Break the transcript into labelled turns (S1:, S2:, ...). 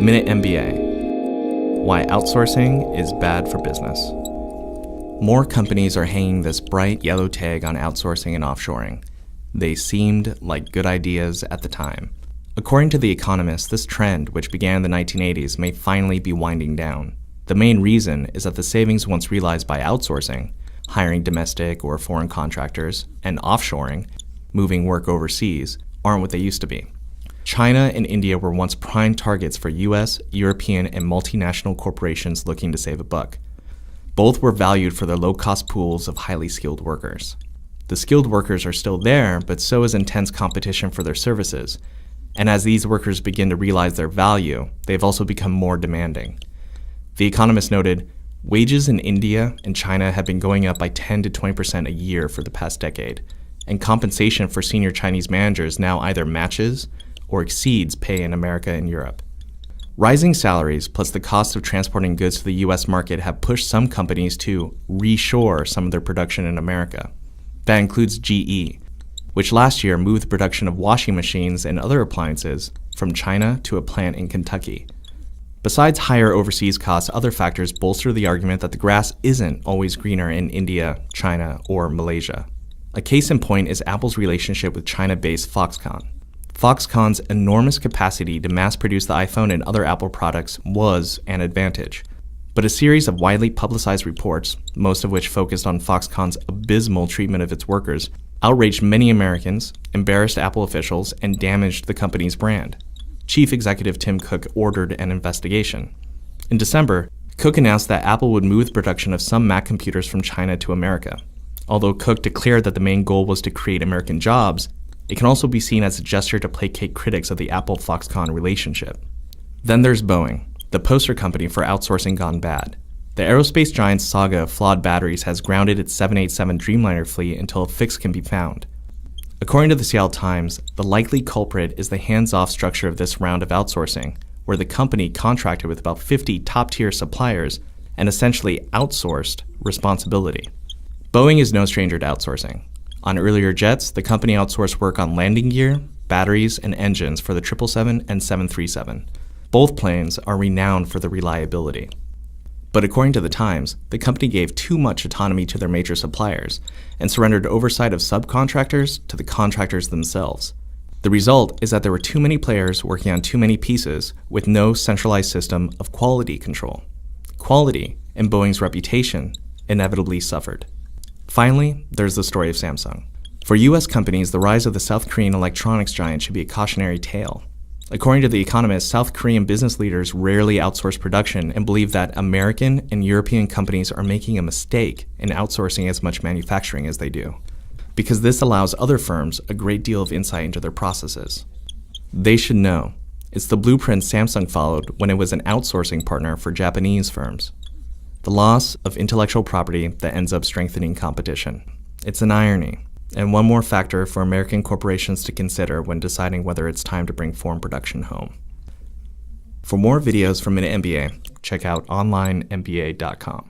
S1: Minute MBA. Why outsourcing is bad for business. More companies are hanging this bright yellow tag on outsourcing and offshoring. They seemed like good ideas at the time. According to The Economist, this trend, which began in the 1980s, may finally be winding down. The main reason is that the savings once realized by outsourcing, hiring domestic or foreign contractors, and offshoring, moving work overseas, aren't what they used to be. China and India were once prime targets for US, European, and multinational corporations looking to save a buck. Both were valued for their low-cost pools of highly skilled workers. The skilled workers are still there, but so is intense competition for their services. And as these workers begin to realize their value, they've also become more demanding. The Economist noted, wages in India and China have been going up by 10 to 20% a year for the past decade, and compensation for senior Chinese managers now either matches or exceeds pay in America and Europe. Rising salaries plus the cost of transporting goods to the US market have pushed some companies to reshore some of their production in America. That includes GE, which last year moved the production of washing machines and other appliances from China to a plant in Kentucky. Besides higher overseas costs, other factors bolster the argument that the grass isn't always greener in India, China, or Malaysia. A case in point is Apple's relationship with China-based Foxconn. Foxconn's enormous capacity to mass-produce the iPhone and other Apple products was an advantage. But a series of widely publicized reports, most of which focused on Foxconn's abysmal treatment of its workers, outraged many Americans, embarrassed Apple officials, and damaged the company's brand. Chief Executive Tim Cook ordered an investigation. In December, Cook announced that Apple would move the production of some Mac computers from China to America. Although Cook declared that the main goal was to create American jobs, it can also be seen as a gesture to placate critics of the Apple-Foxconn relationship. Then there's Boeing, the poster company for outsourcing gone bad. The aerospace giant's saga of flawed batteries has grounded its 787 Dreamliner fleet until a fix can be found. According to the Seattle Times, the likely culprit is the hands-off structure of this round of outsourcing, where the company contracted with about 50 top-tier suppliers and essentially outsourced responsibility. Boeing is no stranger to outsourcing. On earlier jets, the company outsourced work on landing gear, batteries, and engines for the 777 and 737. Both planes are renowned for their reliability. But according to the Times, the company gave too much autonomy to their major suppliers and surrendered oversight of subcontractors to the contractors themselves. The result is that there were too many players working on too many pieces with no centralized system of quality control. Quality and Boeing's reputation inevitably suffered. Finally, there's the story of Samsung. For US companies, the rise of the South Korean electronics giant should be a cautionary tale. According to The Economist, South Korean business leaders rarely outsource production and believe that American and European companies are making a mistake in outsourcing as much manufacturing as they do, because this allows other firms a great deal of insight into their processes. They should know. It's the blueprint Samsung followed when it was an outsourcing partner for Japanese firms. The loss of intellectual property that ends up strengthening competition. It's an irony, and one more factor for American corporations to consider when deciding whether it's time to bring foreign production home. For more videos from Minute MBA, check out onlinemba.com.